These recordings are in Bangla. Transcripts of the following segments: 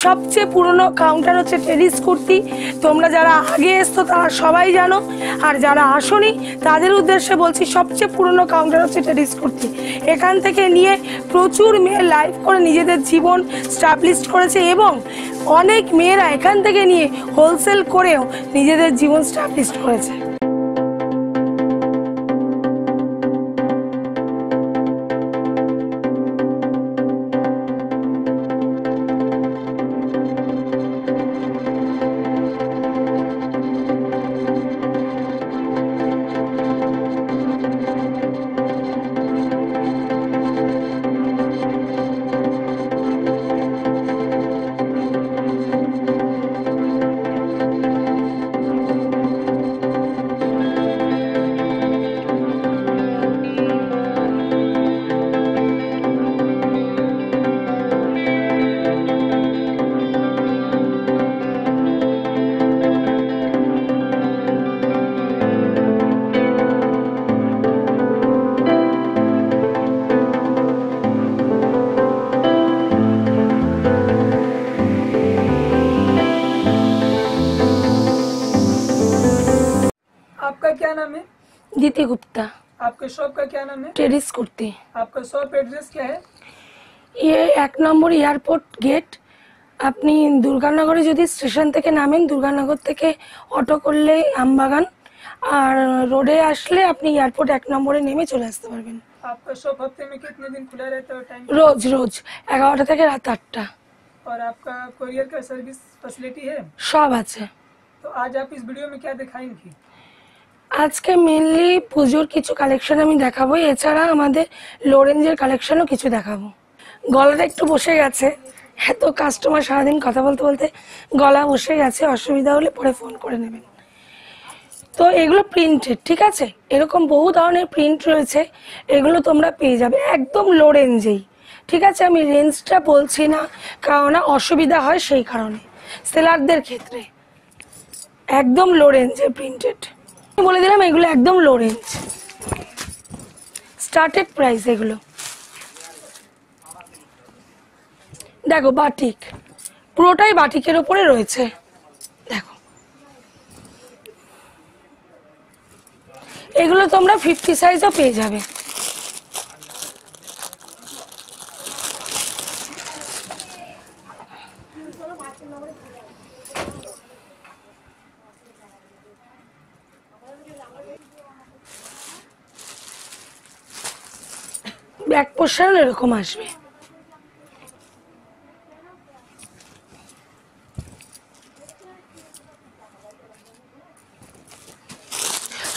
সবচেয়ে পুরনো কাউন্টার হচ্ছে টেরিস কুর্তি। তোমরা যারা আগে এসছো তারা সবাই জানো, আর যারা আসোনি তাদের উদ্দেশ্যে বলছি সবচেয়ে পুরনো কাউন্টার হচ্ছে টেরিস কুর্তি। এখান থেকে নিয়ে প্রচুর মেয়ে লাইভ করে নিজেদের জীবন স্টাবলিশ করেছে এবং অনেক মেয়েরা এখান থেকে নিয়ে হোলসেল করেও নিজেদের জীবন স্টাবলিশ করেছে। आपका क्या नाम है? दीति गुप्ता। आपके शॉप का क्या नाम है? टेरिस कुर्ती। आपका शॉप एड्रेस क्या है? ये 1 নম্বর এয়ারপোর্ট গেট। আপনি দুর্গানগরে যদি স্টেশন থেকে নামেন, দুর্গানগর থেকে অটো করলে আমবাগান, আর রোডে আসলে আপনি এয়ারপোর্ট 1 নম্বরে নেমে চলে আসতে পারবেন। आपका शॉप हफ्ते में कितने दिन खुला रहता है टाइम? রোজ 11টা থেকে রাত 8টা। और आपका कोरियर का सर्विस फैसिलिटी है? সব আছে। तो आज आप इस वीडियो में क्या दिखाएंगी? আজকে মেনলি পুজোর কিছু কালেকশন আমি দেখাবো, এছাড়া আমাদের লো রেঞ্জের কালেকশনও কিছু দেখাবো। গলাটা একটু বসে গেছে, এত কাস্টমার সারাদিন কথা বলতে বলতে গলা বসে গেছে, অসুবিধা হলে পরে ফোন করে নেবেন। তো এগুলো প্রিন্টেড, ঠিক আছে, এরকম বহু ধরনের প্রিন্ট রয়েছে, এগুলো তোমরা পেয়ে যাবে একদম লো রেঞ্জেই, ঠিক আছে। আমি রেঞ্জটা বলছি না, কারণ অসুবিধা হয় সেই কারণে সেলারদের ক্ষেত্রে। একদম লো রেঞ্জের প্রিন্টেড বলে দিলাম, এগুলো একদম লো রেঞ্জ, স্টার্টেড প্রাইস এগুলো। দেখো বাটিক, পুরোটাই বাটিকের উপরে রয়েছে। দেখো এগুলো তোমরা 50 সাইজও পেয়ে যাবে। ব্যাক পোর্শন এরকম আসবে।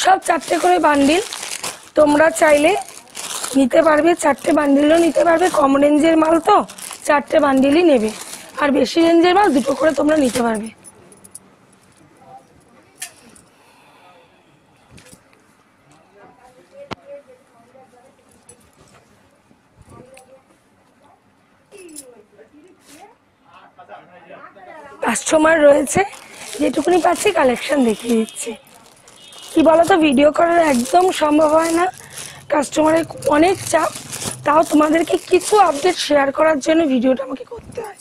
সব 4টে করে বান্ডিল, তোমরা চাইলে নিতে পারবে, 4টে বান্ডিলও নিতে পারবে। কম রেঞ্জের মাল তো 4টে বান্ডিলই নেবে, আর বেশি রেঞ্জের মাল 2টো করে তোমরা নিতে পারবে। কাস্টমার রয়েছে, যেটুকুনি পাচ্ছি কালেকশন দেখিয়ে দিচ্ছি। কি বলতো, ভিডিও করার একদম সম্ভব হয় না, কাস্টমারের অনেক চাপ, তাও তোমাদেরকে কিছু আপডেট শেয়ার করার জন্য ভিডিওটা আমাকে করতে হয়।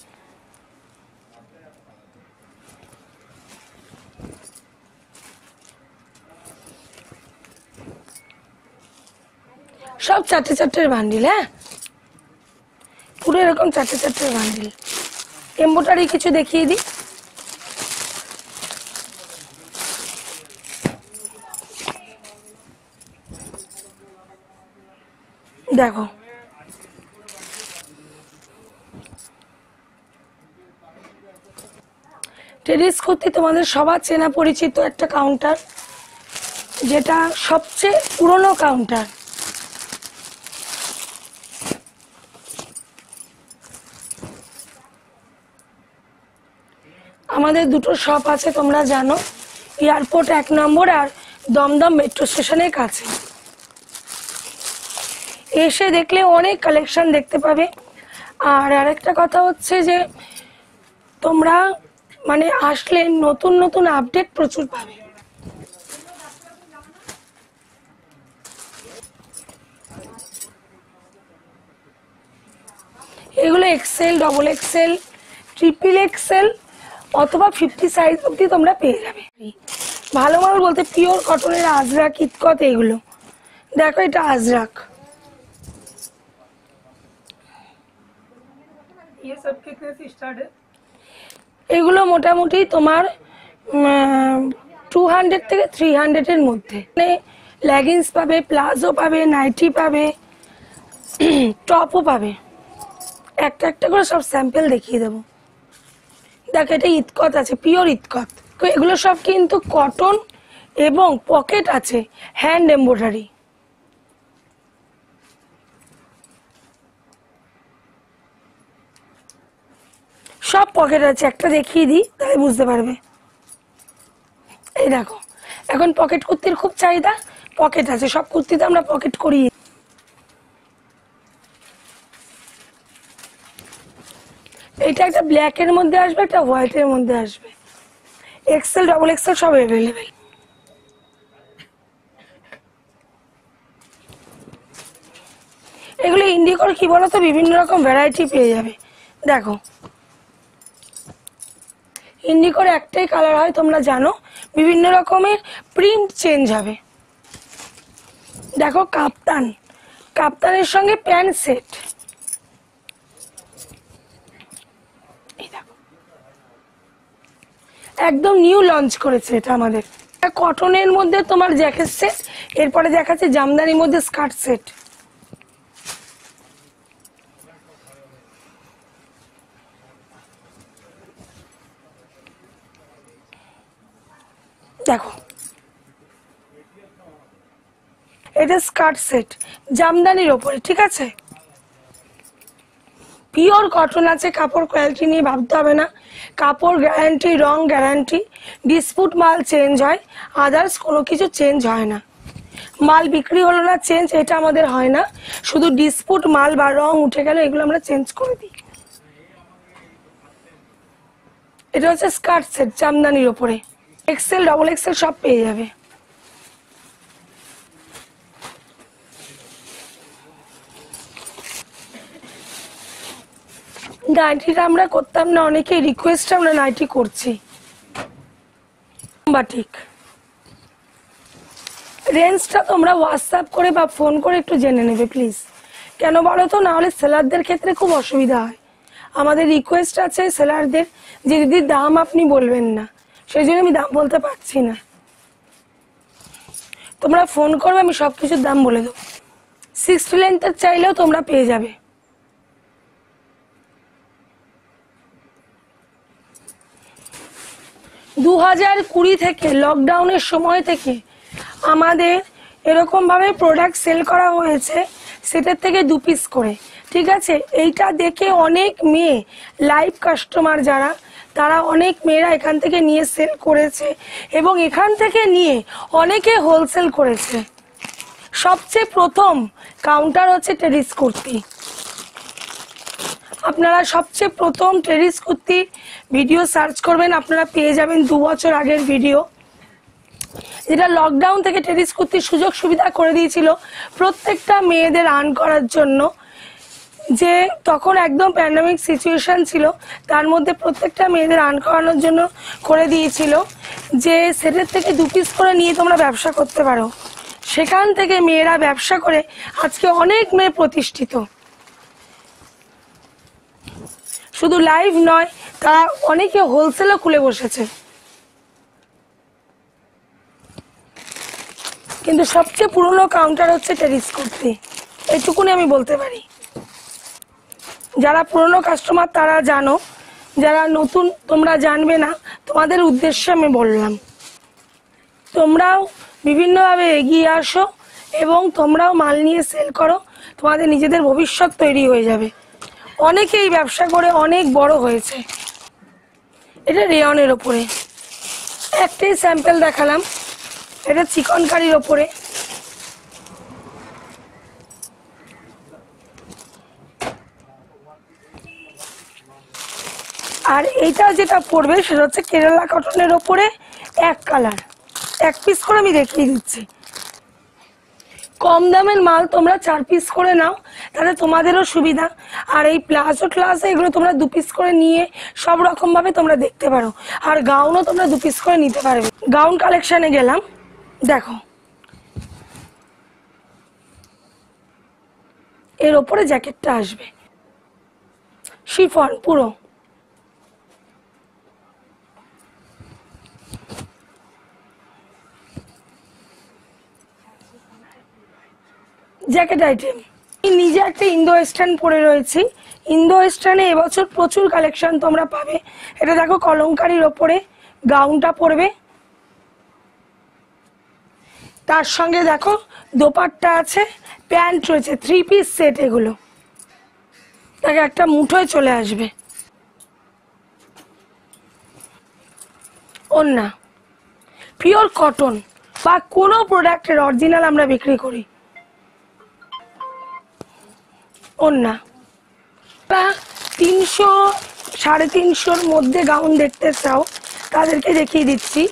সব 4টে বান্ডিল, হ্যাঁ, পুরো এরকম 4টে বান্ডিল। এমব্রয়ডারি কিছু দেখিয়ে দিই। দেখো টেরিস কুর্তি তোমাদের সবার চেনা পরিচিত একটা কাউন্টার, যেটা সবচেয়ে পুরনো কাউন্টার। আমাদের 2টো শপ আছে, তোমরা জানো, এয়ারপোর্ট 1 নম্বর আর দমদম মেট্রো স্টেশনের কাছে। এসে দেখলে অনেক কালেকশন দেখতে পাবে। আর আরেকটা কথা হচ্ছে যে তোমরা মানে আসলে নতুন নতুন আপডেট প্রচুর পাবে। এগুলো XL, double XL, triple XL অথবা 50 সাইজ অবধি তোমরা পেয়ে যাবে। ভালো মাল বলতে পিওর কটনের আজরাক, ইতকত, এইগুলো দেখো, এটা আজরাক। ये सब कितने से स्टार्ट है? এগুলো মোটামুটি তোমার 200 থেকে 300 এর মধ্যে। মানে লেগিংস পাবে, প্লাজো পাবে, নাইটি পাবে, টপও পাবে। একটা একটা করে সব স্যাম্পল দেখিয়ে দেবো। দেখো এটা ইতকত আছে, পিওর ইতকত। এগুলো সব কিন্তু কটন এবং পকেট আছে, হ্যান্ড এমব্রয়ডারি। সব পকেট আছে, একটা দেখিয়ে দিই তাহলে বুঝতে পারবে। এই দেখো, এখন পকেট কুর্তির খুব চাহিদা, পকেট আছে, সব কুর্তিতে আমরা পকেট করি। এটা একটা ব্ল্যাকের মধ্যে আসবে, একটা হোয়াইটের মধ্যে আসবে। এক্সেল, ডবল এক্সেল সব অ্যাভেলেবেল। এগুলো ইন্ডিকোর কি বলতো, বিভিন্ন রকম ভ্যারাইটি পেয়ে যাবে। দেখো ইন্ডিকোর একটাই কালার হয়, তোমরা জানো, বিভিন্ন রকমের প্রিন্ট চেঞ্জ হবে। দেখো কাপ্তান, কাপ্তানের সঙ্গে প্যান্ট সেট। একদম নিউ লঞ্চ করেছে এটা আমাদের। কটনের মধ্যে তোমার জ্যাকেট সেট, এরপরে দেখাচ্ছে জামদানির মধ্যে স্কার্ট সেট। দেখো এটা স্কার্ট সেট জামদানির ওপরে, ঠিক আছে, পিওর কটন আছে। কাপড় কোয়ালিটি নিয়ে ভাবতে হবে না, কাপড় গ্যারান্টি, রং গ্যারান্টি। ডিসপুট মাল চেঞ্জ হয়, আদার্স কোনো কিছু চেঞ্জ হয় না। মাল বিক্রি হলো না চেঞ্জ, এটা আমাদের হয় না। শুধু ডিসপুট মাল বা রং উঠে গেল এগুলো আমরা চেঞ্জ করে দিই। এটা হচ্ছে স্কার্ট সেট জামদানির ওপরে, এক্সেল, ডবল এক্সেল সব পেয়ে যাবে। নাইটিটা আমরা করতাম না, অনেকে রিকোয়েস্ট আমরা নাইটি করছি। বাটিক রেঞ্জটা তোমরা হোয়াটসঅ্যাপ করে বা ফোন করে একটু জেনে নেবে প্লিজ। কেন বলো তো, না হলে সেলারদের ক্ষেত্রে খুব অসুবিধা হয়। আমাদের রিকোয়েস্ট আছে সেলারদের যে দিদি দাম আপনি বলবেন না, সেই জন্য আমি দাম বলতে পারছি না। তোমরা ফোন করবে, আমি সব কিছুর দাম বলে দেবো। 60 লেন্থের চাইলেও তোমরা পেয়ে যাবে। দু 2020 থেকে লকডাউনের সময় থেকে আমাদের এরকম ভাবে প্রোডাক্ট সেল করা হয়েছে, সেটার থেকে 2 পিস করে, ঠিক আছে। এইটা দেখে অনেক মেয়ে লাইভ কাস্টমার যারা, তারা অনেক মেয়েরা এখান থেকে নিয়ে সেল করেছে এবং এখান থেকে নিয়ে অনেকে হোলসেল করেছে। সবচেয়ে প্রথম কাউন্টার হচ্ছে টেরিস কুর্তি। আপনারা সবচেয়ে প্রথম টেরিস কুর্তি ভিডিও সার্চ করবেন, আপনারা পেয়ে যাবেন 2 বছর আগের ভিডিও, যেটা লকডাউন থেকে টেরিস কুর্তির সুযোগ সুবিধা করে দিয়েছিল প্রত্যেকটা মেয়েদের আর্ন করার জন্য। যে তখন একদম প্যান্ডামিক সিচুয়েশন ছিল, তার মধ্যে প্রত্যেকটা মেয়েদের আর্ন করানোর জন্য করে দিয়েছিল যে সেটার থেকে 2 পিস করে নিয়ে তোমরা ব্যবসা করতে পারো। সেখান থেকে মেয়েরা ব্যবসা করে আজকে অনেক মেয়ে প্রতিষ্ঠিত। শুধু লাইভ নয়, তারা অনেকে হোলসেলও খুলে বসেছে। কিন্তু সবচেয়ে পুরনো কাউন্টার হচ্ছে টেরিস কুর্তি, এইটুকুনি আমি বলতে পারি। যারা পুরনো কাস্টমার তারা জানো, যারা নতুন তোমরা জানবে না, তোমাদের উদ্দেশ্যে আমি বললাম। তোমরাও বিভিন্নভাবে এগিয়ে আসো এবং তোমরাও মাল নিয়ে সেল করো, তোমাদের নিজেদের ভবিষ্যৎ তৈরি হয়ে যাবে। অনেকেই ব্যবসা করে অনেক বড় হয়েছে। এটা রেয়নের ওপরে একটাই স্যাম্পল দেখালাম, এটা চিকনকারির ওপরে। আর এইটা যেটা পড়বে সেটা হচ্ছে কেরালা কটনের ওপরে এক কালার, 1 পিস করে আমি দেখিয়ে দিচ্ছি। কম দামের মাল তোমরা 4 পিস করে নাও, তাহলে তোমাদেরও সুবিধা। আর এই প্লাজো ক্লাসে এগুলো তোমরা 2 পিস করে নিয়ে সব রকম ভাবে তোমরা দেখতে পারো। আর গাউনও তোমরা 2 পিস করে নিতে পারবে। গাউন কালেকশনে গেলাম, দেখো এর ওপরে জ্যাকেটটা আসবে, শিফন পুরো। জ্যাকেট আইটেম নিজে একটা ইন্দো ওয়েস্টার্ন পরে রয়েছি। ইন্দো ওয়েস্টার্নে এবছর প্রচুর কালেকশন তোমরা পাবে। এটা দেখো কলমকারির ওপরে গাউনটা পরবে, তার সঙ্গে দেখো দোপাট্টা আছে, প্যান্ট রয়েছে, 3 পিস সেট। এগুলো তাকে একটা মুঠোয় চলে আসবে। ওড়না পিওর কটন বা কোনো প্রোডাক্টের অরিজিনাল আমরা বিক্রি করি। ওড়না 300 350-র মধ্যে গাউন দেখতে চাও তাদেরকে দেখিয়ে দিচ্ছি।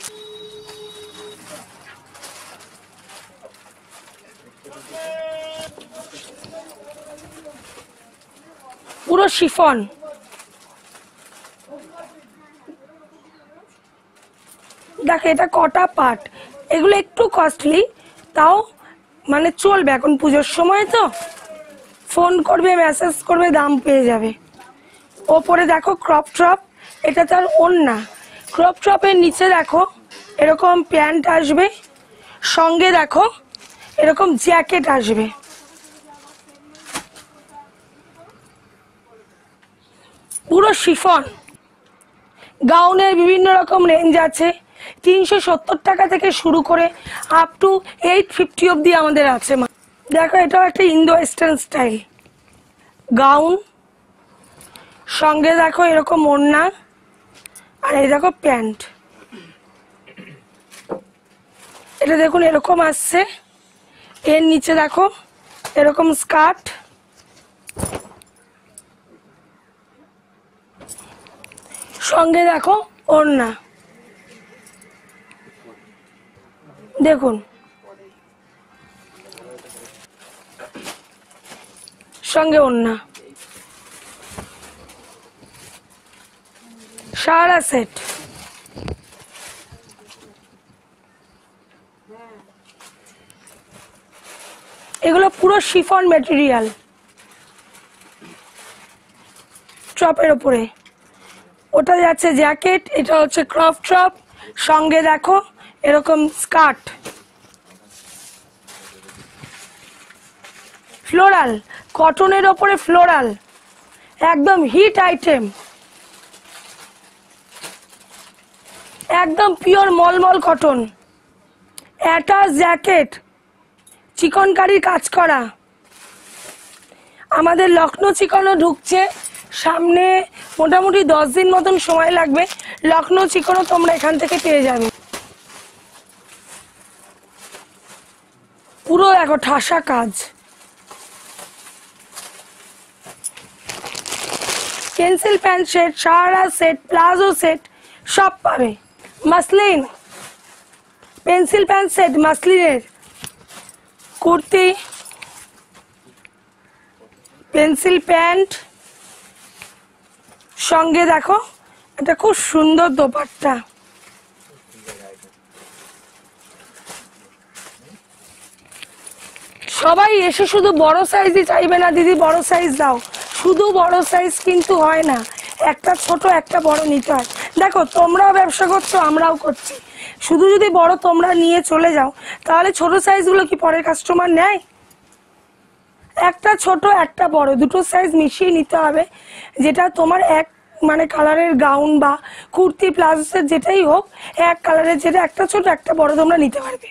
পুরো শিফন, দেখো এটা কটা পার্ট। এগুলো একটু কস্টলি, তাও মানে চলবে, এখন পুজোর সময় তো ফোন করবে, মেসেজ করবে, দাম পেয়ে যাবে। ওপরে দেখো ক্রপ টপ, এটা তার ওড়না। ক্রপ টপের নিচে দেখো এরকম প্যান্ট আসবে, সঙ্গে দেখো এরকম জ্যাকেট আসবে। পুরো শিফন। গাউনের বিভিন্ন রকম রেঞ্জ আছে, 370 টাকা থেকে শুরু করে আপ টু 850 অব্দি আমাদের আছে। দেখো এটাও একটা ইন্দো ওয়েস্টার্ন স্টাইল গাউন, সঙ্গে দেখো এরকম ওড়না, আর এই দেখো প্যান্ট। এটা দেখুন এরকম আসছে, এর নিচে দেখো এরকম স্কার্ট, সঙ্গে দেখো ওড়না। দেখুন সঙ্গে ওড়না, সারা সেট। এগুলো পুরো শিফন মেটেরিয়াল, টপের উপরে। ওটা যাচ্ছে জ্যাকেট, এটা হচ্ছে ক্রপ টপ, সঙ্গে দেখো এরকম স্কার্ট। ফ্লোরাল, কটনের ওপরে ফ্লোরাল, একদম হিট আইটেম, একদম পিওর মলমল কটন। অ্যাটাচ জ্যাকেট, চিকনকারির কাজ করা। আমাদের লখনৌ চিকনও ঢুকছে সামনে, মোটামুটি 10 দিন মতন সময় লাগবে। লখনৌ চিকনও তোমরা এখান থেকে পেয়ে যাবে। পুরো দেখো ঠাসা কাজ। পেন্সিল প্যান্ট সেট, সারা সেট, প্লাজো সেট সব পাবে। মাসলিন পেন্সিল প্যান্ট সেট, মাসলিনের কুর্তি, পেন্সিল প্যান্ট, সঙ্গে দেখো এটা খুব সুন্দর দোপাট্টা। সবাই এসে শুধু বড় সাইজই চাইবে না, দিদি বড় সাইজ দাও, শুধু বড় সাইজ কিন্তু হয় না, একটা ছোট একটা বড় নিতে হয়। দেখো তোমরাও ব্যবসা করছো, আমরাও করছি, শুধু যদি বড় তোমরা নিয়ে চলে যাও তাহলে ছোট সাইজগুলো কি পরের কাস্টমার নেয়? একটা ছোট একটা বড়, দুটো সাইজ মিশিয়ে নিতে হবে, যেটা তোমার এক মানে কালারের গাউন বা কুর্তি প্লাজো সেট যেটাই হোক, এক কালারের যেটা একটা ছোট একটা বড় তোমরা নিতে পারবে।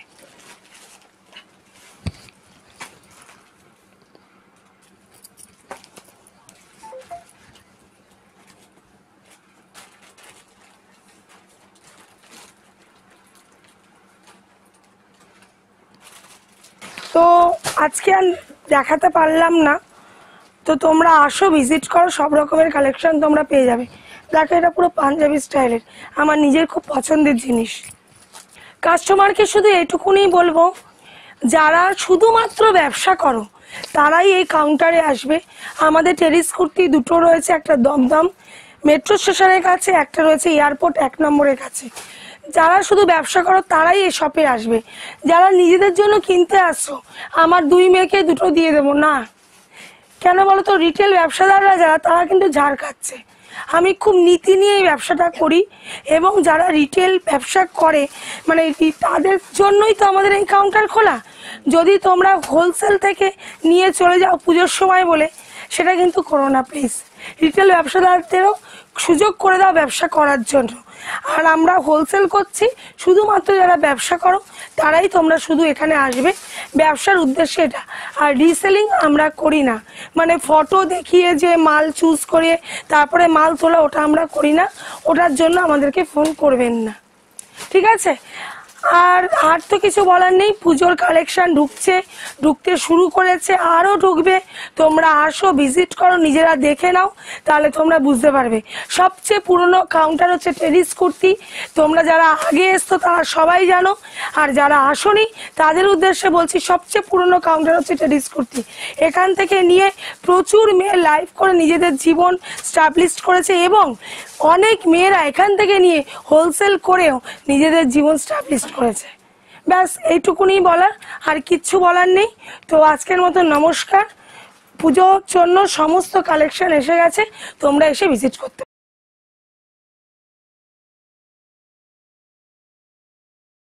তো আজকে আর দেখাতে পারলাম না, তো তোমরা আসো, ভিজিট করো, সব রকমের কালেকশন তোমরা পেয়ে যাবে। দেখো এটা পুরো পাঞ্জাবি স্টাইলের, আমার নিজের খুব পছন্দের জিনিস। কাস্টমারকে শুধু এটুকুনি বলবো, যারা শুধুমাত্র ব্যবসা করো তারাই এই কাউন্টারে আসবে। আমাদের টেরিস কুর্তি দুটো রয়েছে, একটা দমদম মেট্রো স্টেশনের কাছে, একটা রয়েছে এয়ারপোর্ট 1 নম্বরের কাছে। যারা শুধু ব্যবসা করো তারাই এই শপে আসবে। যারা নিজেদের জন্য কিনতে আসছো, আমার 2 মেয়েকে দুটো দিয়ে দেবো না, কেন বলো তো? রিটেল ব্যবসাদাররা যারা, তারা কিন্তু ঝাড় খাচ্ছে। আমি খুব নীতি নিয়ে এই ব্যবসাটা করি, এবং যারা রিটেল ব্যবসা করে মানে তাদের জন্যই তো আমাদের এই কাউন্টার খোলা। যদি তোমরা হোলসেল থেকে নিয়ে চলে যাও পুজোর সময় বলে, সেটা কিন্তু করো না প্লিজ। রিটেল ব্যবসাদারদেরও সুযোগ করে দাও ব্যবসা করার জন্য। আর আমরা হোলসেল করছি, শুধুমাত্র যারা ব্যবসা করো তারাই তোমরা শুধু এখানে আসবে, ব্যবসার উদ্দেশ্যে এটা। আর রিসেলিং আমরা করি না, মানে ফটো দেখিয়ে যে মাল চুজ করে তারপরে মাল তোলা, ওটা আমরা করি না। ওটার জন্য আমাদেরকে ফোন করবেন না, ঠিক আছে? আর তো কিছু বলার নেই। পুজোর কালেকশন ঢুকতে শুরু করেছে, আরও ঢুকবে। তোমরা আসো, ভিজিট করো, নিজেরা দেখে নাও, তাহলে তোমরা বুঝতে পারবে। সবচেয়ে পুরনো কাউন্টার হচ্ছে টেরিস কুর্তি। তোমরা যারা আগে এসছো তারা সবাই জানো, আর যারা আসোনি তাদের উদ্দেশ্যে বলছি, সবচেয়ে পুরনো কাউন্টার হচ্ছে টেরিস কুর্তি। এখান থেকে নিয়ে প্রচুর মেয়ে লাইভ করে নিজেদের জীবন স্টাবলিশ করেছে, এবং অনেক মেয়েরা এখান থেকে নিয়ে হোলসেল করেও নিজেদের জীবন স্টাবলিশ করেছে। ব্যাস এইটুকুনি বলার, আর কিচ্ছু বলার নেই। তো আজকের মতো নমস্কার। পুজোর জন্য সমস্ত কালেকশন এসে গেছে, তোমরা এসে ভিজিট করতে